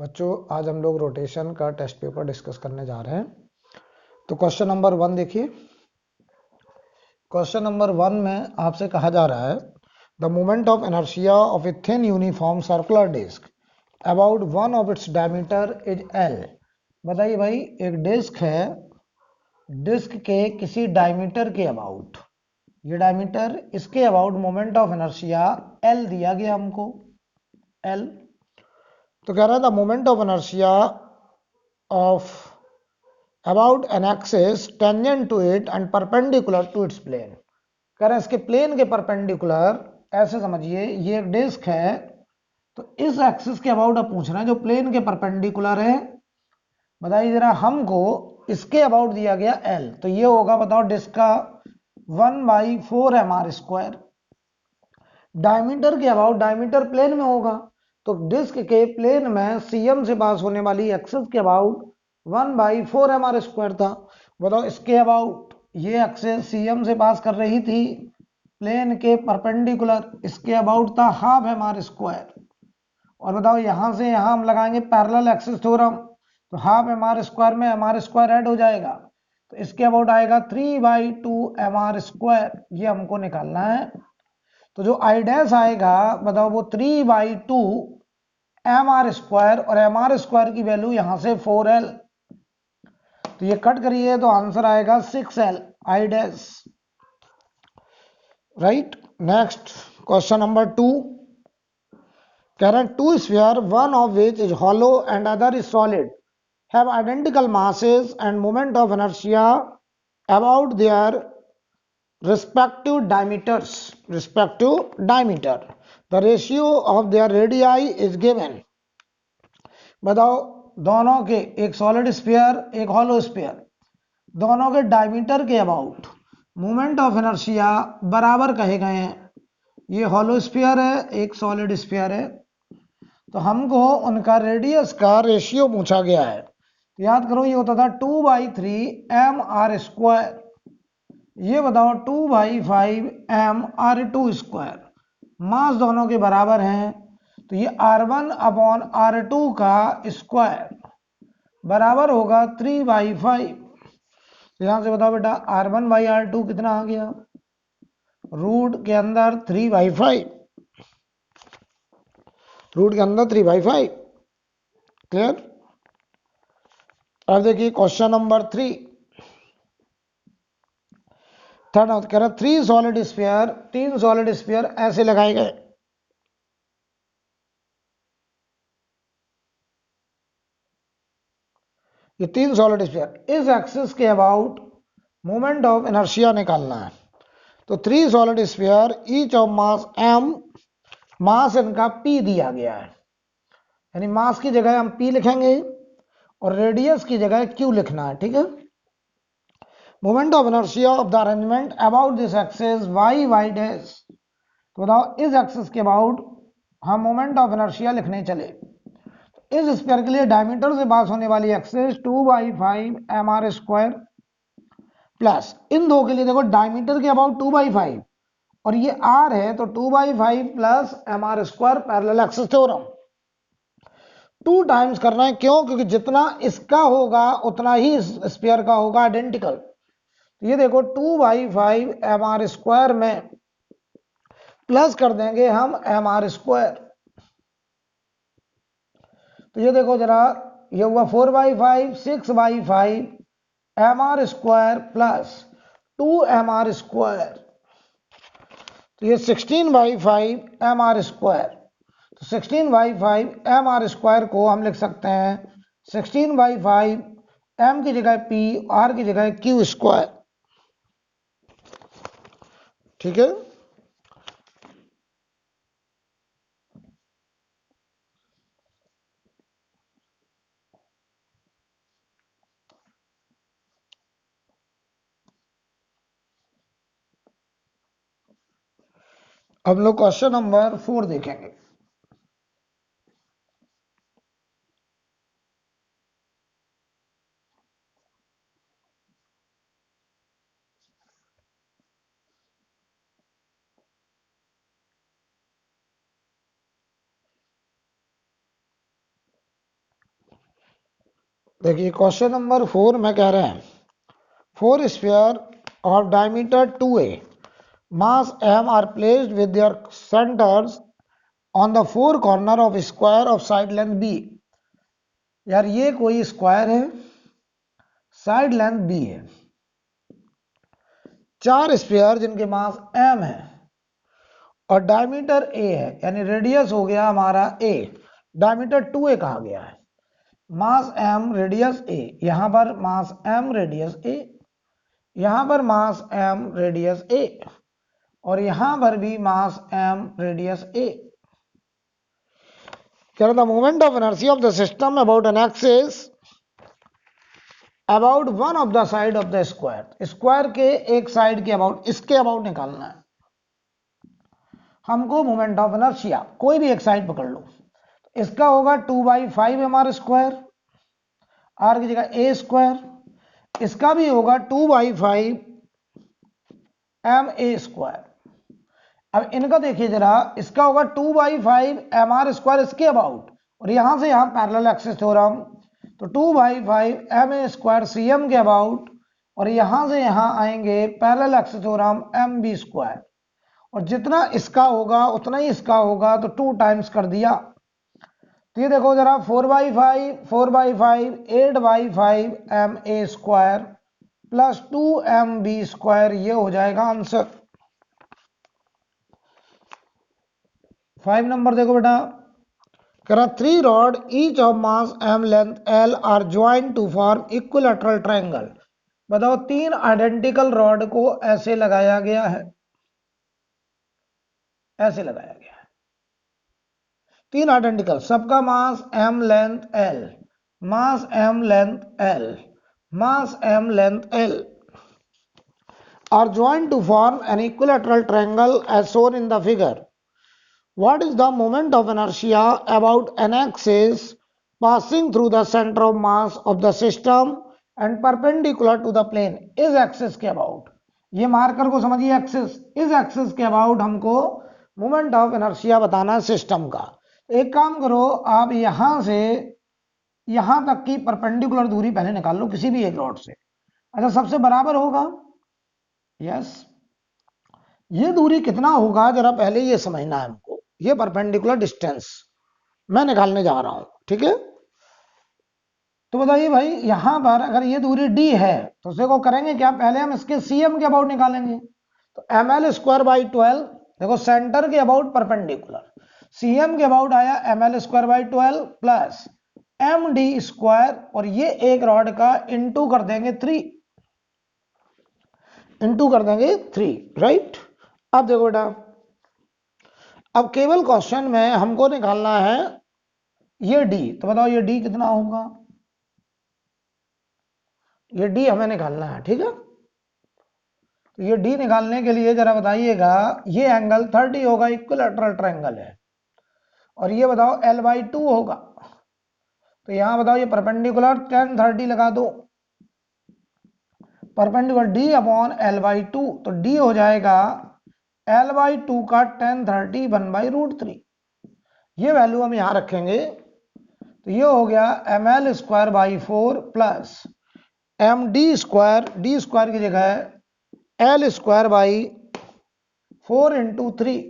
बच्चों आज हम लोग रोटेशन का टेस्ट पेपर डिस्कस करने जा रहे हैं। तो क्वेश्चन नंबर 1 देखिए। क्वेश्चन नंबर 1 में आपसे कहा जा रहा है the moment of inertia of a thin uniform circular disc about one of its diameter is L. बताइए भाई, एक डिस्क है, डिस्क के किसी डायमीटर के अबाउट, ये डायमीटर, इसके about moment of inertia L दिया गया हमको, एल। तो कह रहा था moment of inertia of about an axis tangent to it and perpendicular to its plane। कह रहे हैं इसके प्लेन के परपेंडिकुलर, ऐसे समझिए ये एक डिस्क है, तो इस एक्सिस के अबाउट अब पूछ रहे हैं जो प्लेन के परपेंडिकुलर है। बताइए जरा हमको, इसके अबाउट दिया गया एल, तो ये होगा, बताओ, डिस्क का 1/4 mr²। डायमीटर के अबाउट, डायमीटर प्लेन में होगा, तो डिस्क के प्लेन में सीएम से पास होने वाली एक्सिस के अबाउट 1/4 mr² था। बताओ इसके अबाउट, ये एक्सिस सीएम से पास कर रही थी प्लेन के परपेंडिकुलर, इसके अबाउट था 1/2 mr²। और बताओ यहां से यहां हम लगाएंगे पैरेलल एक्सिस थ्योरम, तो 1/2 mr² में mr² ऐड हो जाएगा, तो इसके अबाउट आएगा 3/2 mr²। ये हमको निकालना है। तो जो आई डैश आएगा, बताओ, वो 3/2 mr² और mr² की वैल्यू यहां से 4l, तो ये कट करिए तो आंसर आएगा 6l I dash. Right. Next question number 2 कह रहे हैं two sphere one of which is hollow and other is solid have identical masses and moment of inertia about their respective diameters, respective diameter, the ratio of their radii is given। बताओ दोनों के, एक solid sphere एक hollow sphere, दोनों के diameter के about moment of inertia बराबर कहे गए हैं। ये हॉलो स्फीयर है, एक सॉलिड स्फीयर है, तो हमको उनका रेडियस का रेशियो पूछा गया है। तो याद करो ये होता था 2/3 mr²। ये बताओ 2/5 mr²। मास दोनों के बराबर हैं, तो ये r1/r2 का स्क्वायर बराबर होगा 3/5। तो यहां से बताओ बेटा r1/r2 कितना आ गया, रूट के अंदर 3/5, रूट के अंदर 3/5। क्लियर। अब देखिए क्वेश्चन नंबर 3, थर्ड कह रहा 3 सॉलिड स्फीयर, 3 सॉलिड स्फीयर ऐसे लगाए गए, ये 3 सॉलिड स्फीयर, इस एक्सिस के अबाउट मोमेंट ऑफ इनर्शिया निकालना है। तो 3 solid sphere each of mass m, मास इनका p दिया गया है, यानी मास की जगह हम p लिखेंगे और रेडियस की जगह q लिखना है। ठीक है। Moment of inertia of the arrangement about this axis y dash. तो बताओ इस एक्सिस के अबाउट हम मोमेंट ऑफ इनर्शिया लिखने चले। इस स्फीयर के लिए डायमीटर से पास होने वाली एक्सिस 2/5 mr² प्लस इन दो के लिए देखो डायमीटर के अबाउट 2/5 और ये r है, तो 2/5 plus mr² parallel axis theorem 2 times करना है। क्यों? क्योंकि जितना इसका होगा उतना ही इस स्फीयर का होगा आइडेंटिकल। तो ये देखो 2/5 mr² में प्लस कर देंगे हम mr²। तो ये देखो जरा, ये हुआ 4/5, 6/5 mr² प्लस 2mr², तो ये 16/5 mr²। तो 16/5 mr² को हम लिख सकते हैं 16/5 m की जगह p, r की जगह q²। ठीक है। अब लोग क्वेश्चन नंबर 4 देखेंगे। देखिए क्वेश्चन नंबर 4 में कह रहे हैं 4 sphere of diameter 2a mass m are placed with their centres on the 4 corner of square of side length b। यार ये कोई स्क्वायर है, साइड लेंथ b है, 4 स्फीयर जिनके मास m है और डायमीटर a है, यानी रेडियस हो गया हमारा a, डायमीटर 2a कहा गया है, मास m रेडियस a, यहां पर मास m रेडियस a, यहां पर मास m रेडियस a और यहां पर भी मास m रेडियस a। क्या the moment of inertia of the system about an axis about one of the side of the square, square के एक साइड के अबाउट, इसके अबाउट निकालना है हमको। मोमेंट ऑफ इनर्शिया कोई भी एक साइड पकड़ लो, इसका होगा 2/5 mr स्क्वायर, आर की जगह ए स्क्वायर, इसका भी होगा 2/5 ma स्क्वायर। अब इनका देखिए जरा, इसका होगा 2/5 mr स्क्वायर इसके अबाउट, और यहां से यहां पैरेलल एक्सिस थ्योरम, तो 2/5 ma स्क्वायर cm के अबाउट, और यहां से यहां आएंगे parallel axis theorem mb square, और जितना इसका होगा उतना ही इसका होगा, तो 2 टाइम्स कर दिया। तो ये देखो जरा 4/5 4/5 8/5 ma square plus 2mb square, ये हो जाएगा आंसर। 5 नंबर देखो बेटा, कह रहा 3 rod each of mass m length l are joint to form equilateral triangle. बताओ 3 आइडेंटिकल रॉड को ऐसे लगाया गया है, ऐसे लगाया गया है, 3 आइडेंटिकल, सबका मास m length l, mass m length l, mass m length l are joined to form an equilateral triangle as shown in the figure. What is the moment of inertia about an axis passing through the center of mass of the system and perpendicular to the plane? इस axis के about, ये marker को समझिए axis, इस axis के about हमको moment of inertia बताना है सिस्टम का। एक काम करो, आप यहां से यहां तक की परपेंडिकुलर दूरी पहले निकाल लो किसी भी एक रॉड से। अच्छा, सबसे बराबर होगा, यस, ये दूरी कितना होगा जरा पहले ये समझना है हमको। ये परपेंडिकुलर डिस्टेंस मैं निकालने जा रहा हूं, ठीक है। तो बताइए भाई, यहां पर अगर ये दूरी d है तो उसे को करेंगे क्या, पहले हम इसके cm के अबाउट निकालेंगे। तो ml स्क्वायर बाई 12, देखो सेंटर के अबाउट परपेंडिकुलर, cm के अबाउट आया ml square by 12 plus md square, और ये एक रॉड का इंटू कर देंगे 3, इंटू कर देंगे 3, राइट। अब देखो बेटा, अब केवल क्वेश्चन में हमको निकालना है ये d, तो बताओ ये d कितना होगा, ये d हमें निकालना है, ठीक है। तो ये d निकालने के लिए जरा बताइएगा, ये एंगल 30 होगा, इक्विलैटरल ट्रायंगल है, और ये बताओ l/2 होगा, तो यहां बताओ ये परपेंडिकुलर tan 30 लगा दो, परपेंडिकुलर d अपॉन l/2, तो d हो जाएगा l/2 का tan 30 1/√3, ये वैल्यू हम यहां रखेंगे, तो ये हो गया ml square by 4 plus md square, d square की जगह l स्क्वायर बाई 4 इंटू 3,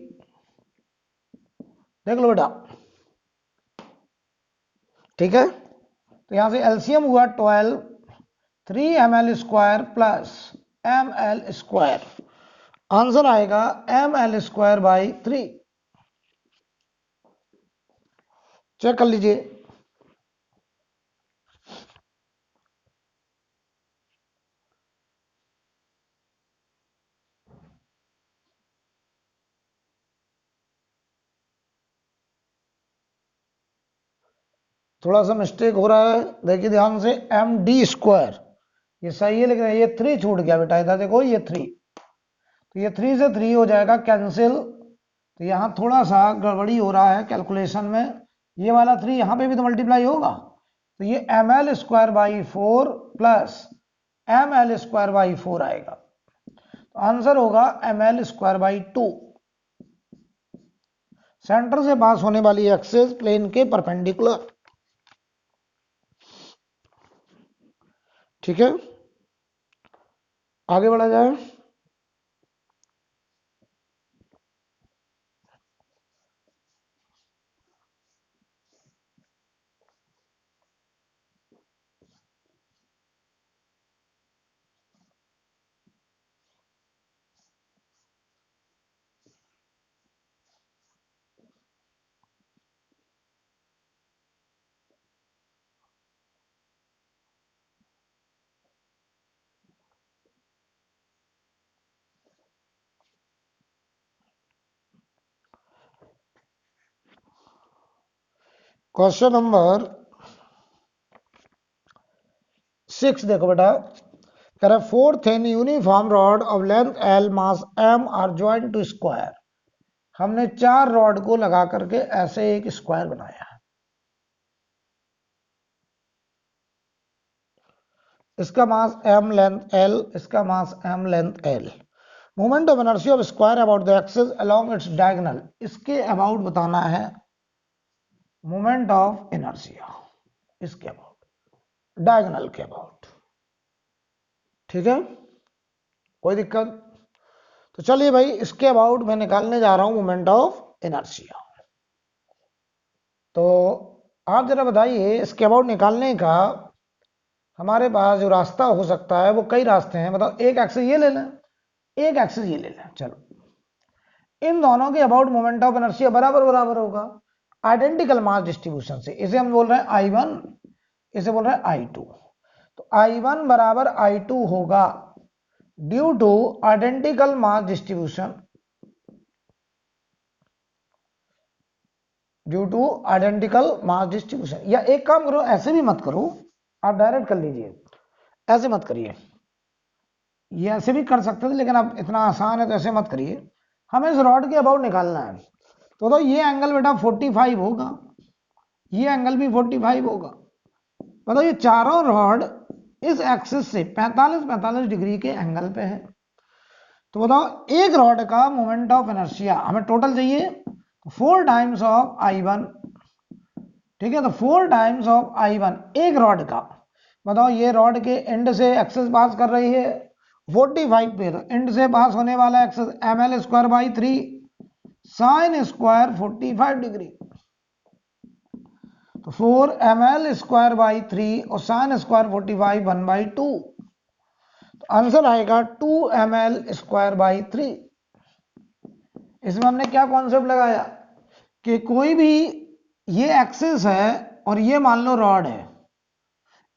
देख लो बेटा, ठीक है। तो यहां से एलसीएम हुआ 12, 3 ml square plus ml square, answer आएगा ml स्क्वायर बाई 3। चेक कर लीजिए, थोड़ा सा मिस्टेक हो रहा है, देखिए ध्यान से, md स्क्वायर ये सही है, लेकिन ये 3 छूट गया बेटा, इधर देखो ये 3, तो ये 3 से 3 हो जाएगा कैंसिल, तो यहां थोड़ा सा गड़बड़ी हो रहा है कैलकुलेशन में, ये वाला 3 यहां पे भी तो मल्टीप्लाई होगा, तो ये ml square by 4 plus ml square by 4 आएगा, तो आंसर होगा ml स्क्वायर बाई 2। सेंटर से पास होने वाली एक्सिस प्लेन के परपेंडिकुलर। ठीक है, आगे बढ़ा जाए। क्वेश्चन नंबर 6 देखो बेटा, कह रहा है 4 thin uniform rod of length L mass M are joint to square. हमने 4 रॉड को लगा करके ऐसे एक स्क्वायर बनाया है। इसका मास M लेंथ L, इसका मास M length L। Moment of inertia of square about the axis along its diagonal. इसके अबाउट बताना है मोमेंट ऑफ इनर्शिया, इसके अबाउट, डायगोनल के अबाउट। ठीक है, कोई दिक्कत? तो चलिए भाई, इसके अबाउट मैं निकालने जा रहा हूं मोमेंट ऑफ इनर्शिया। तो आप जरा बताइए, इसके अबाउट निकालने का हमारे पास जो रास्ता हो सकता है वो कई रास्ते हैं। बताओ, एक एक्सिस ये ले लें, एक एक्सिस ये ले लें। चलो, इन दोनों के अबाउट मोमेंट ऑफ इनर्शिया बराबर बराबर होगा आइडेंटिकल मास डिस्ट्रीब्यूशन से। इसे हम बोल रहे हैं I1, इसे बोल रहे हैं I2। तो I1 बराबर I2 होगा due two identical mass distribution, due two identical mass distribution. या एक काम करो, ऐसे भी मत करो, आप डायरेक्ट कर लीजिए, ऐसे मत करिए। ये ऐसे भी कर सकते थे, लेकिन अब इतना आसान है तो ऐसे मत करिए। हमें इस रॉड के अबाउट निकालना है। तो ये एंगल बेटा 45 होगा, ये एंगल भी 45 होगा। बताओ, ये चारों रॉड इस एक्सिस से 45 डिग्री के एंगल पे है। तो बताओ, एक रॉड का मोमेंट ऑफ इनर्शिया हमें टोटल चाहिए 4 टाइम्स ऑफ I1। ठीक है, तो 4 टाइम्स ऑफ I1 एक रॉड का। बताओ, ये रॉड के एंड से एक्सेस पास कर रही है 45 पे, तो एंड से पास होने वाला access ml²/3 sine square 45 degree. तो 4ml²/3 और साइन स्क्वायर 45 1/2। तो आंसर आएगा 2ml²/3। इसमें हमने क्या कॉन्सेप्ट लगाया कि कोई भी ये एक्सिस है और ये मान लो रॉड है,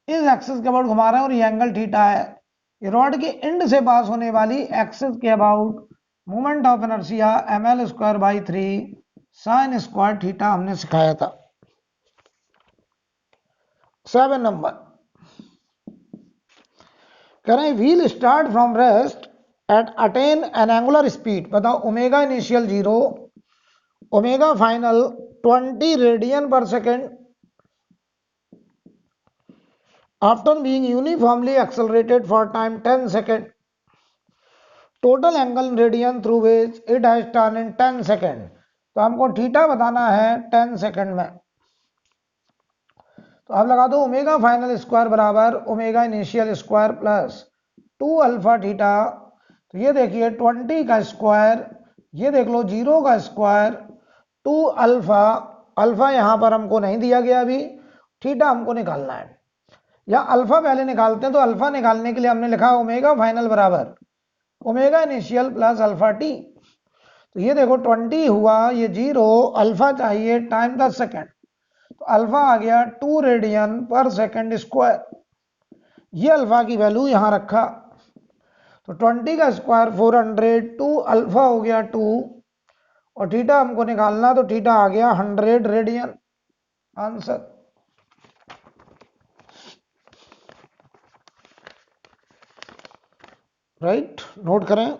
इस एक्सिस के अबाउट घुमा रहे हैं और ये एंगल थीटा है। ये रॉड के एंड से पास होने वाली एक्सिस के about moment of inertia ml²/3 sine square theta हमने सिखाया था। 7 नंबर कह रहे हैं wheel start from rest at attain an angular speed. बताओ, omega initial 0, omega final 20 radian पर second after being uniformly accelerated for time 10 second, total angle radian through which it has turn in 10 second. तो हमको theta बताना है 10 second में। तो आप लगा दो ओमेगा फाइनल स्क्वायर बराबर omega initial square plus 2 alpha theta. तो ये देखिए 20 का स्क्वायर, ये देख लो 0 का स्क्वायर, 2 अल्फा। अल्फा यहां पर हमको नहीं दिया गया अभी, थीटा हमको निकालना है। या अल्फा पहले निकालते हैं। तो अल्फा निकालने के लिए हमने लिखा ओमेगा फाइनल बराबर omega initial plus alpha T. तो ये देखो 20 हुआ, ये 0, अल्फा चाहिए टाइम 10 सेकेंड। तो अल्फा आ गया 2 रेडियन पर सेकेंड स्क्वायर। ये अल्फा की वैल्यू यहां रखा। तो 20 का स्क्वायर 400, 2 अल्फा हो गया 2, और थीटा हमको निकालना, तो थीटा आ गया 100 रेडियन। आंसर राइट, नोट करें।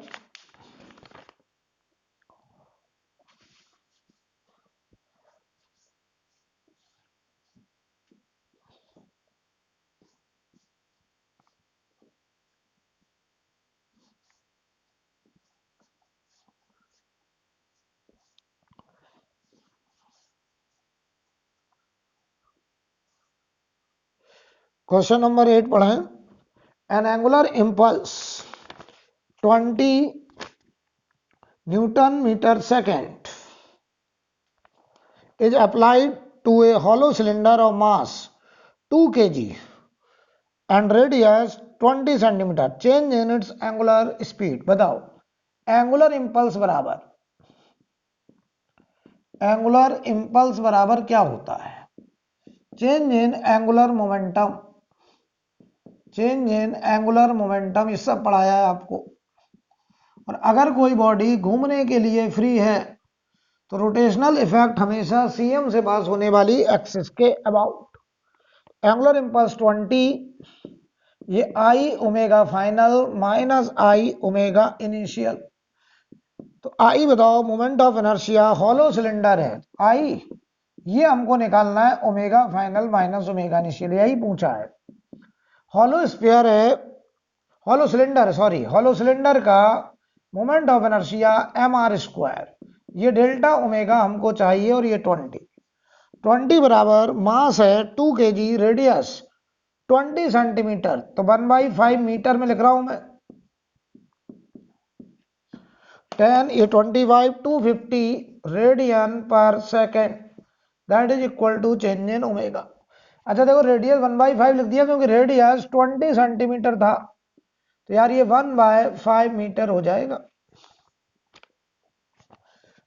क्वेश्चन नंबर 8 पढ़ें। an angular impulse 20 Newton meter second is applied to a hollow cylinder of mass 2 kg and radius 20 centimeter. Change in its angular speed. बताओ angular impulse बराबर क्या होता है? Change in angular momentum ये सब पढ़ाया है आपको। और अगर कोई बॉडी घूमने के लिए फ्री है तो रोटेशनल इफेक्ट हमेशा सीएम से पास होने वाली एक्सिस के अबाउट। एंगुलर इम्पल्स 20, ये I omega final minus I omega initial. तो आई बताओ moment of inertia, hollow cylinder है आई, ये हमको निकालना है omega final minus omega initial, यही पूछा है। हॉलो स्फीयर है, हॉलो सिलेंडर का moment of inertia M R square, ये डेल्टा ओमेगा हमको चाहिए और ये 20 बराबर मास है 2 kg, रेडियस 20 सेंटीमीटर, तो 1/5 मीटर में लिख रहा हूं मैं। 10 ये 25 250 रेडियन पर second, that is equal to change in omega. अच्छा देखो रेडियस 1/5 लिख दिया क्योंकि रेडियस 20 सेंटीमीटर था, तो यार ये 1/5 मीटर हो जाएगा।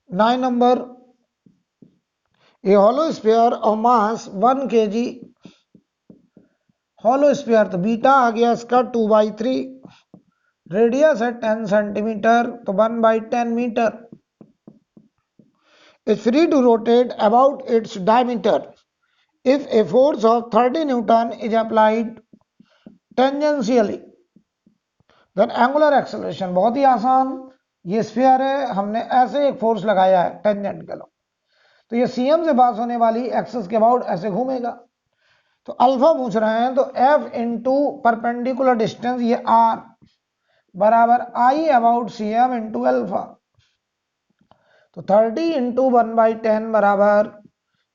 9 number, A hollow sphere of mass 1 kg, hollow sphere तो बीटा आ गया इसका 2/3, रेडियस है 10 सेंटीमीटर तो 1/10 metre, is free to rotate about its diameter if a force of 30 Newton is applied tangentially, then angular acceleration, बहुत ही आसान, ये sphere है, हमने ऐसे एक फोर्स लगाया है टेंजेंट के लो, तो ये सीएम से पास होने वाली एक्सिस के अबाउट ऐसे घूमेगा। तो अल्फा पूछ रहे हैं, तो एफ इंटू परपेंडिकुलर डिस्टेंस ये आर बराबर I about CM into alpha, तो 30 इंटू 1/10 बराबर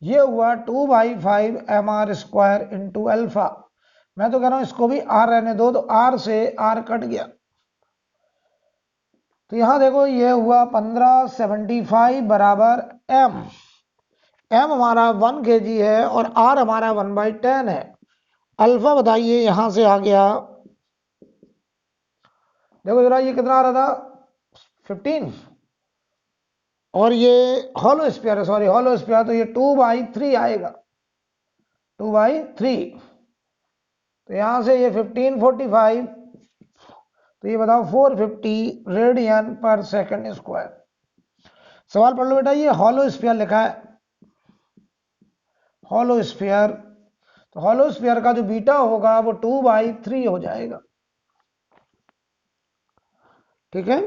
ये हुआ 2/5 M R square into alpha. मैं तो कह रहा हूं इसको भी आर रहने दो, तो आर से आर कट गया, तो यहां देखो ये हुआ 1575 बराबर एम हमारा 1 kg है और आर हमारा 1/10 है। अल्फा बताइए यहां से आ गया, देखो जरा ये कितना आ रहा था 15, और ये हॉलो स्फीयर है, हॉलो स्फीयर, तो ये 2/3 आएगा, 2/3, तो यहां से ये 1545, तो ये बताओ 450 रेडियन पर सेकंड स्क्वायर। सवाल पढ़ लो बेटा, ये हॉलो स्फीयर लिखा है, हॉलो स्फीयर, तो हॉलो स्फीयर का जो बीटा होगा वो 2/3 हो जाएगा, ठीक है।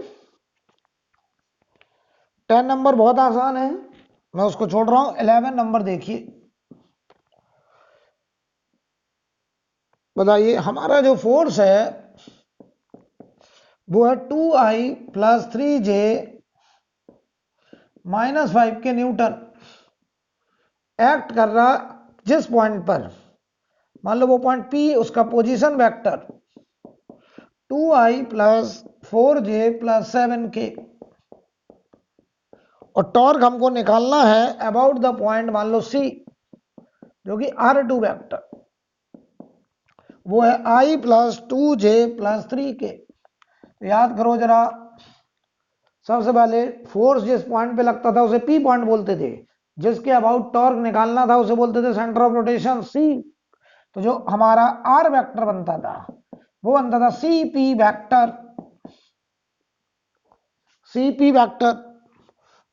10 नंबर बहुत आसान है, मैं उसको छोड़ रहा हूं। 11 नंबर देखिए, बताइए हमारा जो फोर्स है वो है 2i + 3j - 5 के न्यूटन, एक्ट कर रहा जिस पॉइंट पर, मान लो वो पॉइंट P, उसका position vector 2i + 4j + 7k, और टॉर्क हमको निकालना है अबाउट द पॉइंट मान लो C, जो कि R2 वेक्टर, वो है i + 2j + 3k। तो याद करो जरा, सबसे पहले फोर्स जिस पॉइंट पे लगता था उसे P पॉइंट बोलते थे, जिसके अबाउट टॉर्क निकालना था उसे बोलते थे सेंटर ऑफ रोटेशन C। तो जो हमारा R वेक्टर बनता था वो बनता था CP वेक्टर।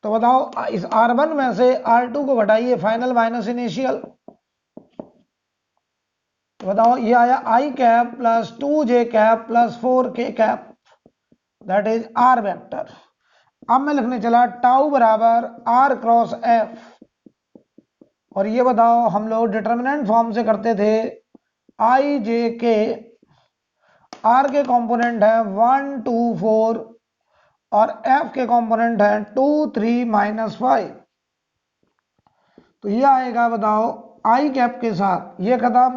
तो बताओ इस R1 में से R2 को घटाइए, फाइनल माइनस इनिशियल, तो बताओ ये आया i cap + 2j cap + 4k cap, that is R vector. अब मैं लिखने चला टाउ बराबर R क्रॉस F, और ये बताओ हम लोग डिटर्मिनेंट फॉर्म से करते थे i j k, R के कंपोनेंट है 1 2 4 और F के कंपोनेंट है 2 3 - 5, तो ये आएगा बताओ i कैप के साथ ये कदम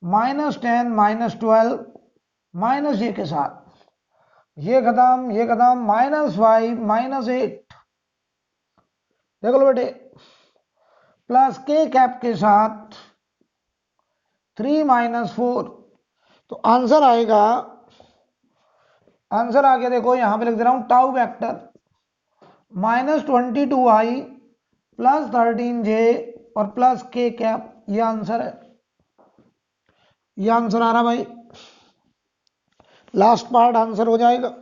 -10 - 12 माइनस ये के साथ, ये खत्म, -5 -8, देख लो बेटे, प्लस के कैप के साथ 3 -4। तो आंसर आएगा, आंसर आगे देखो यहां पे लिख दे रहा हूं tau vector -22i plus 13j और प्लस के कैप, ये आंसर है, ये आंसर आ रहा भाई, लास्ट पार्ट आंसर हो जाएगा।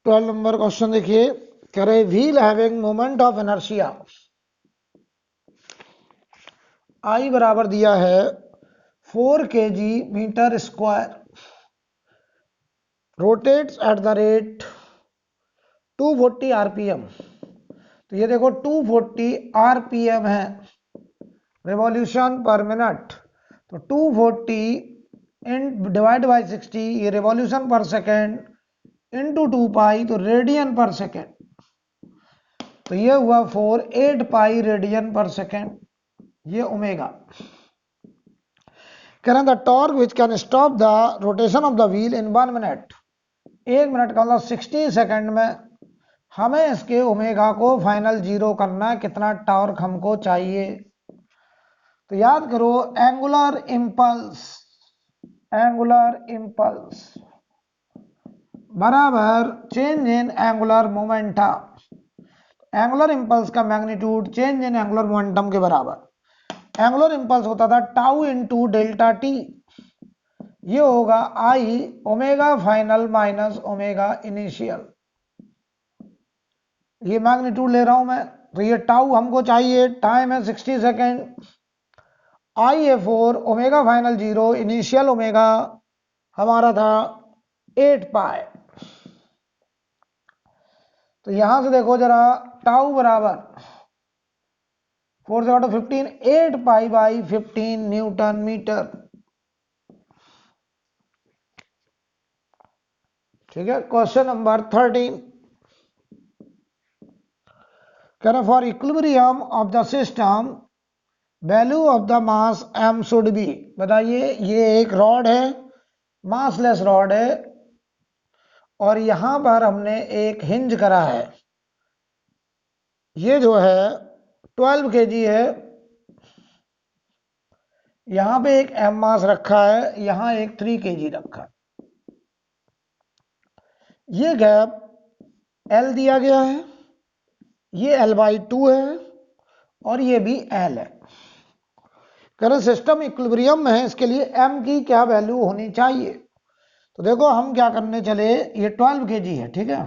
ट्वेल्व नंबर क्वेश्चन देखिए, कह रहे wheel having moment of inertia I बराबर दिया है 4 kg metre square, rotates at the rate 240 RPM. तो ये देखो 240 आरपीएम है, रिवॉल्यूशन पर मिनट, तो 240 इन डिवाइड बाई 60, ये रिवॉल्यूशन पर सेकेंड इंटू 2 पाई, तो रेडियन पर सेकेंड, तो ये हुआ 8 पाई रेडियन पर सेकेंड, ये ओमेगा। कह रहे हैं the torque which can stop the rotation of the wheel in 1 minute, 1 minute का मतलब 60 सेकेंड में हमें इसके ओमेगा को फाइनल जीरो करना है, कितना टॉर्क हमको चाहिए। तो याद करो एंगुलर इंपल्स, एंगुलर इंपल्स बराबर change in angular momentum, angular impulse का magnitude change in angular momentum के बराबर। एंगुलर इंपल्स होता था टाउ इनटू डेल्टा टी, ये होगा I omega final minus omega initial, ये मैग्नीट्यूड ले रहा हूं मैं। तो ये टाउ हमको चाहिए, टाइम है 60 सेकेंड, आई है 4, ओमेगा फाइनल 0, इनिशियल ओमेगा हमारा था 8 पाई। तो यहां से देखो जरा, टाउ बराबर 4 से घटाओ 15, 8 पाई बाई 15 न्यूटन मीटर, ठीक है। क्वेश्चन नंबर 13, कह रहा for equilibrium of the system value of the mass m should be. बताइए, ये एक रॉड है, मासलेस रॉड है, और यहां पर हमने एक हिंज करा है, ये जो है 12 kg है, यहां पे एक m मास रखा है, यहां एक 3 kg रखा है, ये गैप L दिया गया है, ये L/2 है और ये भी L है। करंट सिस्टम इक्विलिब्रियम में है, इसके लिए m की क्या वैल्यू होनी चाहिए। तो देखो हम क्या करने चले, ये 12 kg है, ठीक है,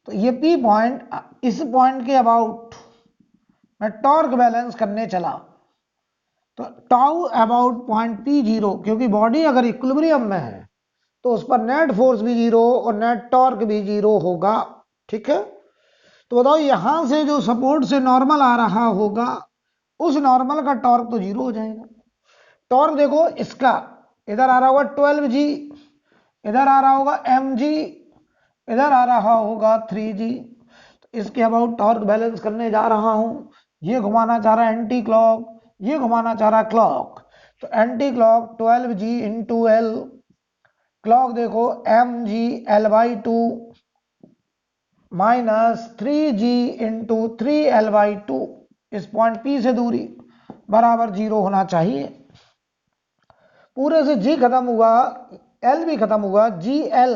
तो ये P पॉइंट, इस पॉइंट के अबाउट मैं टॉर्क बैलेंस करने चला, तो टाउ अबाउट पॉइंट P0, क्योंकि बॉडी अगर इक्विलिब्रियम में है तो उस पर नेट फोर्स भी 0 और नेट टॉर्क भी 0 होगा, ठीक है। तो बताओ यहां से जो सपोर्ट से नॉर्मल आ रहा होगा, उस नॉर्मल का टॉर्क तो 0 हो जाएगा। टॉर्क देखो इसका, इधर आ रहा होगा 12G, इधर आ रहा होगा mg, इधर आ रहा होगा 3G। तो इसके अबाउट टॉर्क बैलेंस करने जा रहा हूं, ये घुमाना चाह रहा है एंटी क्लॉक, ये घुमाना चाह रहा है क्लॉक, तो anti clock 12G into L, clock देखो mg L/2 minus 3G into 3L/2, इस पॉइंट P से दूरी बराबर 0 होना चाहिए। पूरे से G खत्म हुआ, L भी खत्म हुआ, GL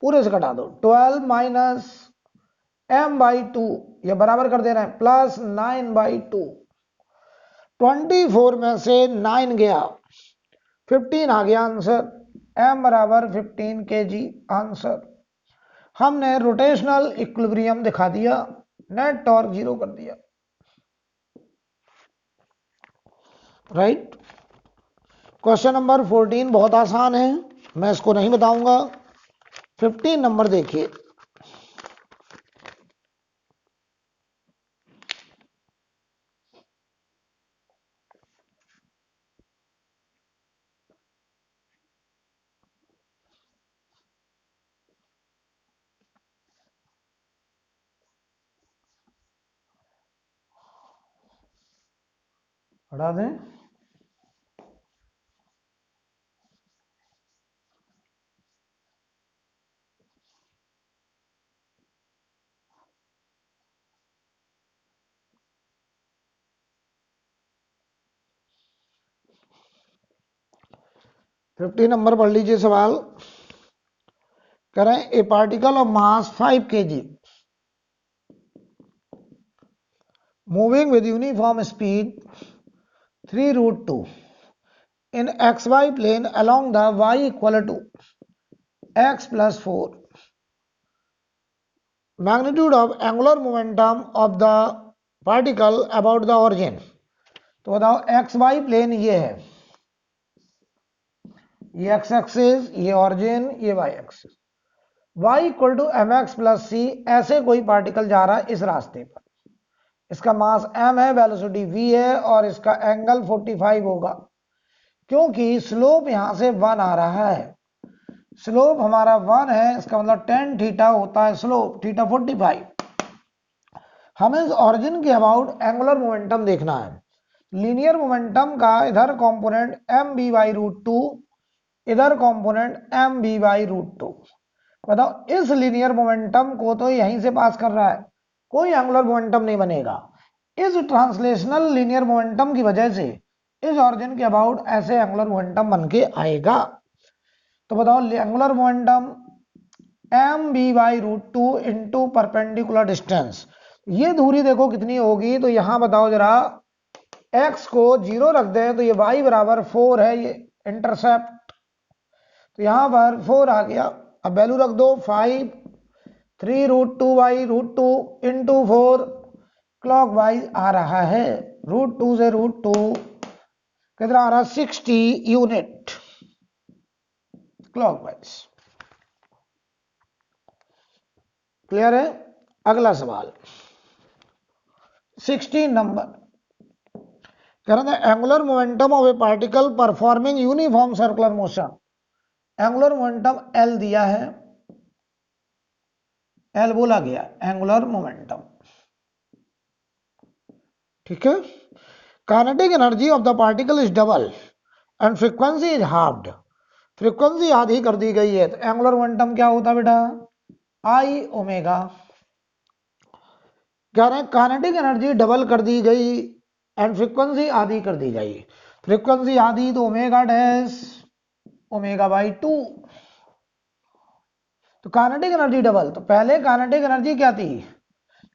पूरे से घटा दो, 12 माइनस m/2, ये बराबर कर देना है प्लस 9/2, 24 में से 9 गया 15 आ गया आंसर, m बराबर 15 kg आंसर। हमने रोटेशनल इक्विलिब्रियम दिखा दिया, नेट टॉर्क 0 कर दिया, राइट। क्वेश्चन नंबर 14 बहुत आसान है, मैं इसको नहीं बताऊंगा। 15 नंबर देखिए, हटा दें। फिफ्टी नंबर पढ़ लीजिए सवाल। करें ए particle of mass 5 kg moving with uniform speed 3√2 in xy plane along the y equal to x plus 4, magnitude of angular momentum of the particle about the origin। तो बताओ x Y plane ये है, ये x axis, ये origin, ये y axis. Y equal to m x plus c, ऐसे कोई particle जा रहा है इस रास्ते पर, इसका मास m है, वेलोसिटी v है और इसका एंगल 45 होगा, क्योंकि स्लोप यहां से 1 आ रहा है। स्लोप हमारा 1 है, इसका मतलब tan थीटा होता है स्लोप, थीटा 45। हमें इस ऑरिजिन के अबाउट एंगुलर मोमेंटम देखना है। लीनियर मोमेंटम का इधर component m B by root two, इधर component m B by root two. बताओ इस लीनियर मोमेंटम को तो यहीं से पास कर रहा है, कोई एंगुलर मोमेंटम नहीं बनेगा। इस ट्रांसलेशनल लीनियर मोमेंटम की वजह से इस ऑरिजिन के अबाउट ऐसे एंगुलर मोमेंटम बन के आएगा। तो बताओ angular momentum M B by root two into perpendicular distance, ये दूरी देखो कितनी होगी। तो यहां बताओ जरा, x को 0 रख दें तो ये y बराबर 4 है, ये इंटरसेप्ट, तो यहां पर 4 आ गया। अब वैल्यू रख दो 5, 3√2 by root two into 4, clockwise आ रहा है, रूट टू से रूट टू कितना आ रहा है 60 यूनिट क्लॉक वाइज। क्लियर है। अगला सवाल 16 नंबर, कह रहे थे angular momentum of A particle performing uniform circular motion. Angular momentum L दिया है, L बोला गया एंगुलर मोमेंटम, ठीक है। Kinetic energy of the particle is double and frequency is halved, frequency आधी कर दी गई है, तो एंगुलर मोमेंटम क्या होता बेटा, आई ओमेगा। कह रहे हैं काइनेटिक एनर्जी डबल कर दी गई एंड फ्रीक्वेंसी आधी कर दी गई। फ्रीक्वेंसी आधी तो ओमेगा डैश ओमेगा बाई 2, तो काइनेटिक एनर्जी डबल, तो पहले काइनेटिक एनर्जी क्या थी,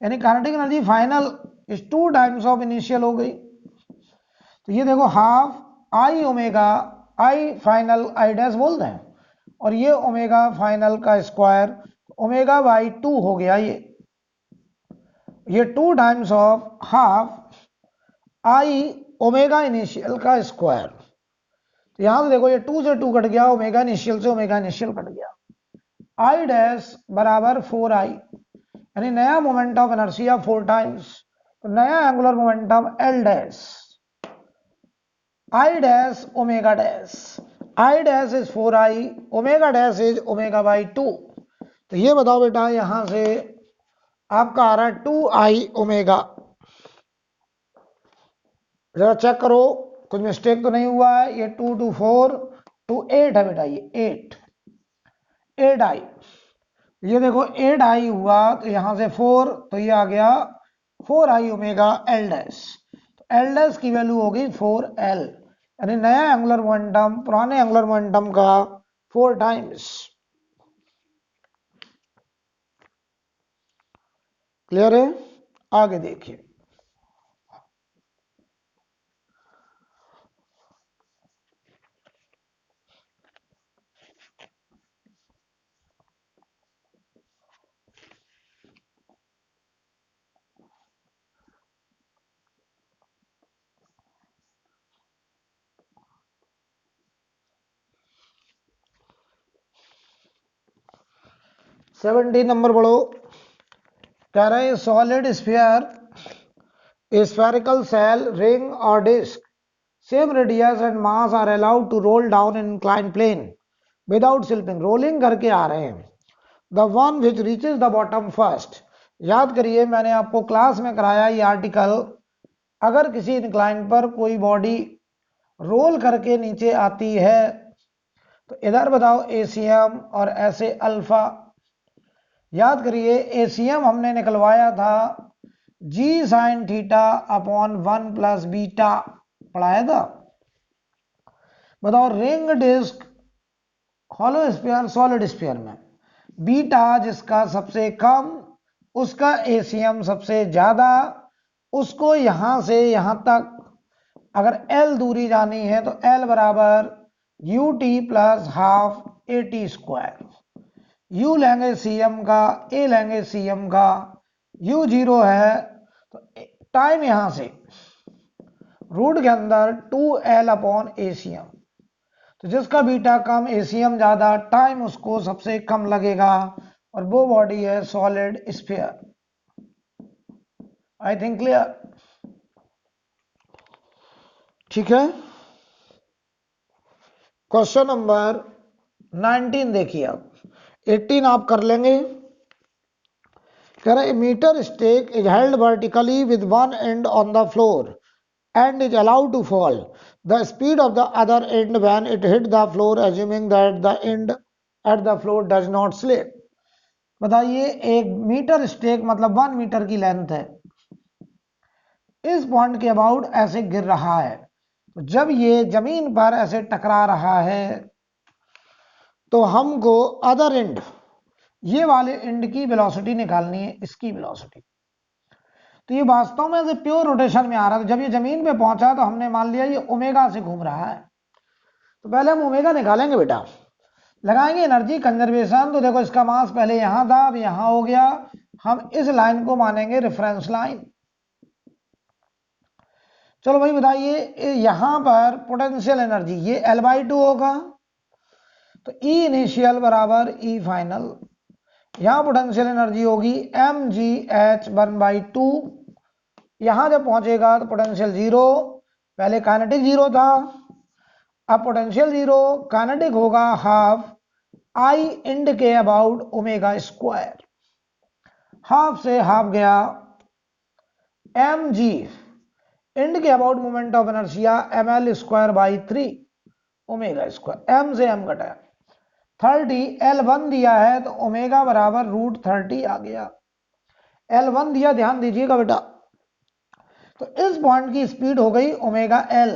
यानी kinetic energy final is 2 times of initial हो गई। तो ये देखो half I omega, I final I dash बोलते हैं, और ये ओमेगा फाइनल का स्क्वायर, ओमेगा बाई 2 हो गया ये 2 times of half I omega initial का स्क्वायर। तो यहां से देखो ये 2 से 2 कट गया, ओमेगा इनिशियल से ओमेगा इनिशियल कट गया, आई डैश बराबर 4i, यानी नया मोमेंट ऑफ इनर्शिया 4 टाइम्स, तो नया angular momentum L dash I dash omega dash, I dash is 4i, omega dash is omega by 2। तो ये बताओ बेटा, यहां से आपका आ रहा है 2i ओमेगा। जरा चेक करो कुछ मिस्टेक तो नहीं हुआ है, ये 2 to 4 to 8 है बेटा, ये 8i, ये देखो 8i हुआ, तो यहां से 4, तो ये आ गया 4i ओमेगा L डैश, तो L डैश की वैल्यू होगी 4L, यानी नया एंगुलर मोमेंटम पुराने एंगुलर मोमेंटम का 4 टाइम्स। क्लियर है। आगे देखिए, 17 नंबर पढ़ो। कह रहे हैं solid sphere, spherical cell, ring or disk, same radius and mass are allowed to roll down in inclined plane without slipping. Rolling करके आ रहे हैं। The one which reaches the bottom first. याद करिए मैंने आपको क्लास में कराया ये आर्टिकल। अगर किसी इंक्लाइन पर कोई बॉडी रोल करके नीचे आती है तो इधर बताओ एसीएम और ऐसे अल्फा। याद करिए एसीएम हमने निकलवाया था g sine theta upon 1 plus beta, पढ़ाया था। बताओ ring, disc, hollow sphere, solid sphere में बीटा जिसका सबसे कम उसका एसीएम सबसे ज्यादा, उसको यहां से यहां तक अगर एल दूरी जानी है तो एल बराबर U T plus half A T square. You लेंगे सीएम का, ए लेंगे सीएम का, यू 0 है तो टाइम यहां से रूट के अंदर 2l अपॉन एसीएम। तो जिसका बीटा कम एसीएम ज्यादा, टाइम उसको सबसे कम लगेगा और वो बॉडी है solid sphere. I think clear? ठीक है। क्वेश्चन नंबर 19 देखिए। अब 18 आप कर लेंगे। कह रहे metre stake is held vertically with one end on the floor and is allowed to fall. The speed of the other end when it hit the floor, assuming that the end at the floor does not slip. बताइए एक metre stake मतलब 1 metre की length है, इस point के about ऐसे गिर रहा है। तो जब ये जमीन पर ऐसे टकरा रहा है तो हमको अदर एंड, ये वाले एंड की वेलोसिटी निकालनी है, इसकी वेलोसिटी। तो ये वास्तव में से प्योर रोटेशन में आ रहा है। तो जब ये जमीन पे पहुंचा तो हमने मान लिया ये ओमेगा से घूम रहा है। तो पहले हम ओमेगा निकालेंगे बेटा, लगाएंगे एनर्जी कंजर्वेशन। तो देखो इसका मास पहले यहां था, अब यहां हो गया। हम इस लाइन को मानेंगे रेफरेंस लाइन। चलो भाई बताइए यहां पर पोटेंशियल एनर्जी ये L/2 होगा, तो E इनिशियल बराबर E फाइनल। यहां पोटेंशियल एनर्जी होगी mgh1/2। यहां जब पहुंचेगा तो पोटेंशियल 0, पहले काइनेटिक 0 था, अब पोटेंशियल 0, काइनेटिक होगा हाफ आई एंड के अबाउट ओमेगा स्क्वायर। हाफ से हाफ गया, mg एंड के about moment of inertia ml square by 3 omega square. m से m घटाया 30, L1 दिया है तो ओमेगा बराबर √30 आ गया। L1 दिया, ध्यान दीजिएगा बेटा। तो इस पॉइंट की स्पीड हो गई ओमेगा एल,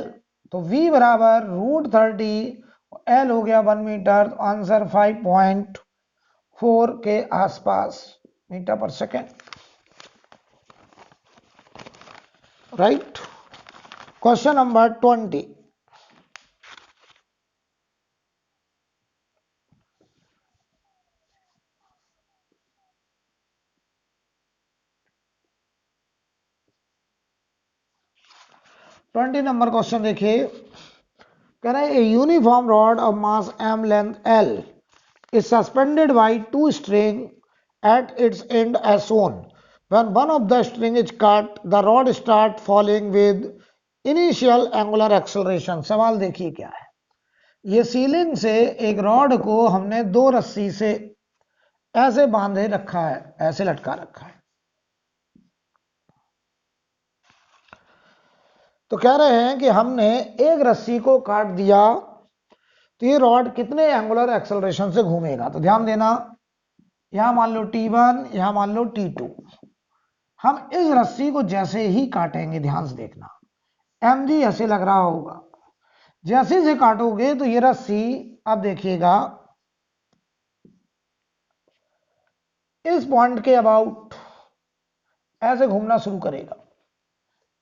तो v बराबर √30, एल हो गया 1 मीटर। तो आंसर 5.4 के आसपास मीटर पर second. Right. Question number 20। Number question देखिए। कह रहे हैं uniform rod of mass m length l is suspended by 2 string at its end as shown. When one of the string is cut, the rod start falling with initial angular acceleration. सवाल देखिए क्या है। ये ceiling से एक rod को हमने 2 रस्सी से ऐसे बांधे रखा है, ऐसे लटका रखा है। तो कह रहे हैं कि हमने एक रस्सी को काट दिया तो ये रॉड कितने एंगुलर एक्सेलरेशन से घूमेगा। तो ध्यान देना, यहां मान लो T1, यहां मान लो T2। हम इस रस्सी को जैसे ही काटेंगे, ध्यान से देखना, mg ऐसे लग रहा होगा। जैसे से काटोगे तो ये रस्सी, अब देखिएगा, इस पॉइंट के अबाउट ऐसे घूमना शुरू करेगा।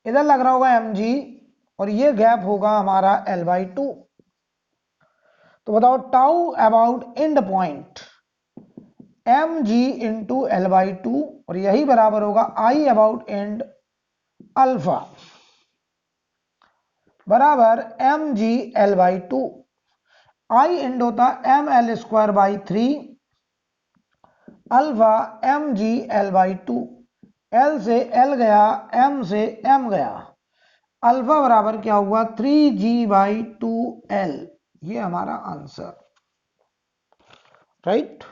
इधर लग रहा होगा mg और ये गैप होगा हमारा L/2। तो बताओ tau about end point mg into L/2 और यही बराबर होगा I अबाउट एंड अल्फा बराबर mg L/2। I एंड होता ml square by 3, alpha M G L by two, L से एल गया, एम से एम गया, अल्फा बराबर क्या हुआ 3g/2l। ये हमारा आंसर, राइट।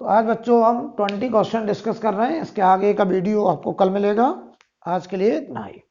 तो आज बच्चों हम 20 क्वेश्चन डिस्कस कर रहे हैं, इसके आगे का वीडियो आपको कल मिलेगा। आज के लिए इतना ही।